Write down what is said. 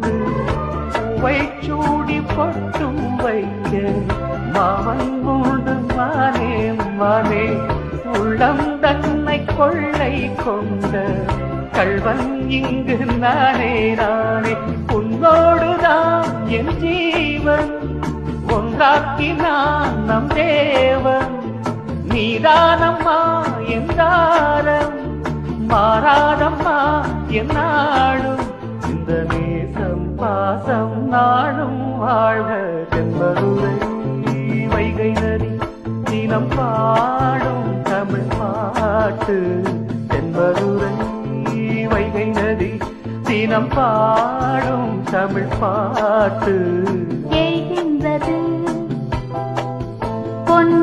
பூவை சூடி பொட்டும் வைக்க மாமன் உண்டு மானே மானே உள்ளம் தன்னை கொள்ளை கொண்ட கள்வன் இங்கு நானே நானே உன்னோடுதான் என் ஜீவன் ஒன்றாக்கினான் நம் தேவன் நீதானம்மா என்றாரம் மாறாதம்மா என்னாலும் இந்த நேசம் பாசம் நாளும் வாழ்க தென்பதுரை வைகை நதி தினம் பாடும் தமிழ் பாட்டு தென்பதுரை வைகை நதி தினம் பாடும் தமிழ் பாட்டு ஏகின்றது பொன்